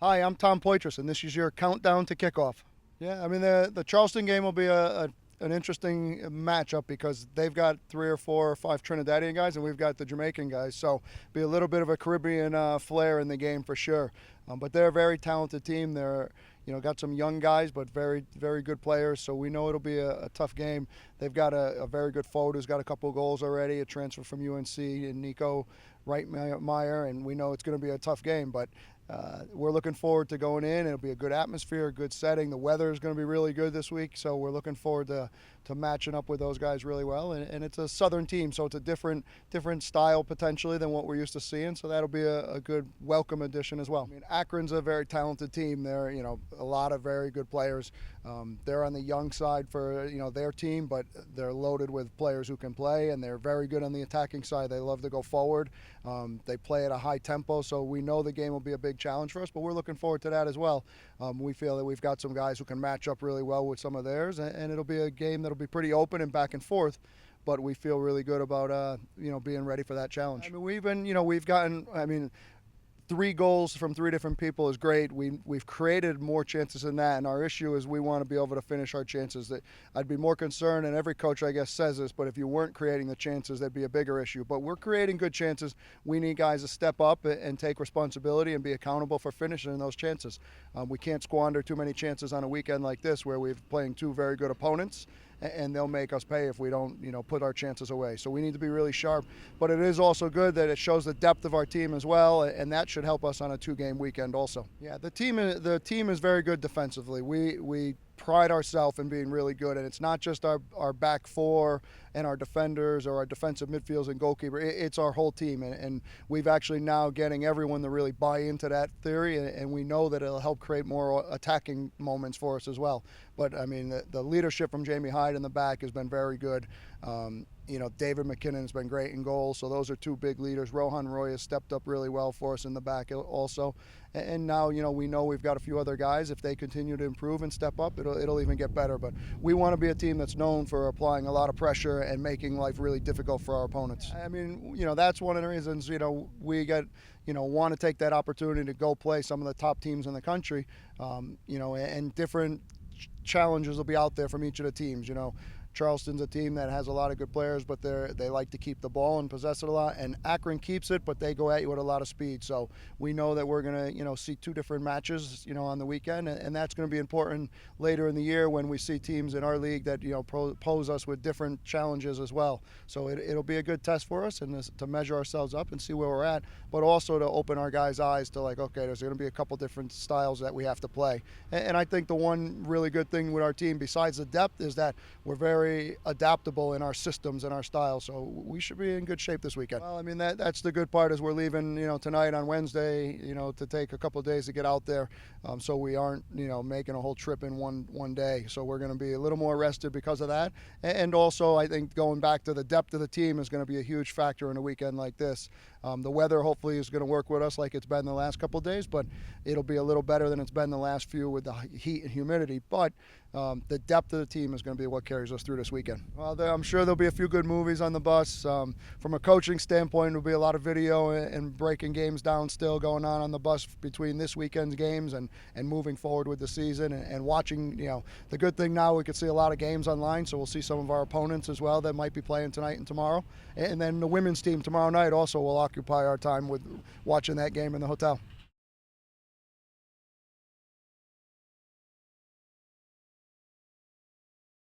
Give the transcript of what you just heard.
Hi, I'm Tom Poitras, and this is your countdown to kickoff. Yeah, I mean the Charleston game will be an interesting matchup because they've got 3 or 4 or 5 Trinidadian guys, and we've got the Jamaican guys. So be a little bit of a Caribbean flair in the game for sure. But they're a very talented team. They're got some young guys, but very good players. So we know it'll be a tough game. They've got a very good forward who's got a couple of goals already, a transfer from UNC, and Nico Reitmeyer, and we know it's going to be a tough game. But we're looking forward to going in. It'll be a good atmosphere, a good setting. The weather is going to be really good this week, so we're looking forward to matching up with those guys really well. And it's a Southern team, so it's a different style potentially than what we're used to seeing. So that'll be a good welcome addition as well. I mean, Akron's a very talented team. They're a lot of very good players. They're on the young side for their team, but they're loaded with players who can play, and they're very good on the attacking side. They love to go forward. They play at a high tempo, so we know the game will be a big challenge for us, but we're looking forward to that as well. We feel that we've got some guys who can match up really well with some of theirs, and it'll be a game that'll be pretty open and back and forth, but we feel really good about being ready for that challenge. I mean, we've gotten 3 goals from 3 different people is great. We've created more chances than that, and our issue is we want to be able to finish our chances. That I'd be more concerned, and every coach I guess says this, but if you weren't creating the chances, that'd be a bigger issue. But we're creating good chances. We need guys to step up and take responsibility and be accountable for finishing those chances. We can't squander too many chances on a weekend like this where we're playing 2 very good opponents, and they'll make us pay if we don't, put our chances away. So we need to be really sharp. But it is also good that it shows the depth of our team as well, and that should help us on a 2-game weekend also. Yeah, the team is very good defensively. We pride ourselves in being really good, and it's not just our back 4 and our defenders or our defensive midfielders and goalkeeper. It's our whole team, and we've actually now getting everyone to really buy into that theory, and we know that it'll help create more attacking moments for us as well. But I mean, the leadership from Jamie Hyde in the back has been very good. David McKinnon has been great in goal, so those are 2 big leaders. Rohan Roy has stepped up really well for us in the back also. And now, we know we've got a few other guys. If they continue to improve and step up, it'll even get better. But we want to be a team that's known for applying a lot of pressure and making life really difficult for our opponents. I mean, that's one of the reasons, we want to take that opportunity to go play some of the top teams in the country, and different challenges will be out there from each of the teams. Charleston's a team that has a lot of good players, but they like to keep the ball and possess it a lot. And Akron keeps it, but they go at you with a lot of speed. So we know that we're going to, see 2 different matches, on the weekend, and that's going to be important later in the year when we see teams in our league that, pose us with different challenges as well. So it'll be a good test for us and to measure ourselves up and see where we're at, but also to open our guys' eyes to okay, there's going to be a couple different styles that we have to play. And I think the one really good thing with our team, besides the depth, is that we're very adaptable in our systems and our styles, so we should be in good shape this weekend. Well, I mean, that's the good part is we're leaving, tonight on Wednesday, to take a couple of days to get out there, so we aren't, making a whole trip in one day. So we're going to be a little more rested because of that, and also I think going back to the depth of the team is going to be a huge factor in a weekend like this. The weather hopefully is going to work with us like it's been the last couple of days, but it'll be a little better than it's been the last few with the heat and humidity. But the depth of the team is going to be what carries us through this weekend. Well, I'm sure there'll be a few good movies on the bus. From a coaching standpoint, there'll be a lot of video and breaking games down still going on the bus between this weekend's games and moving forward with the season and watching. The good thing now, we can see a lot of games online, so we'll see some of our opponents as well that might be playing tonight and tomorrow. And then the women's team tomorrow night also will occupy our time with watching that game in the hotel.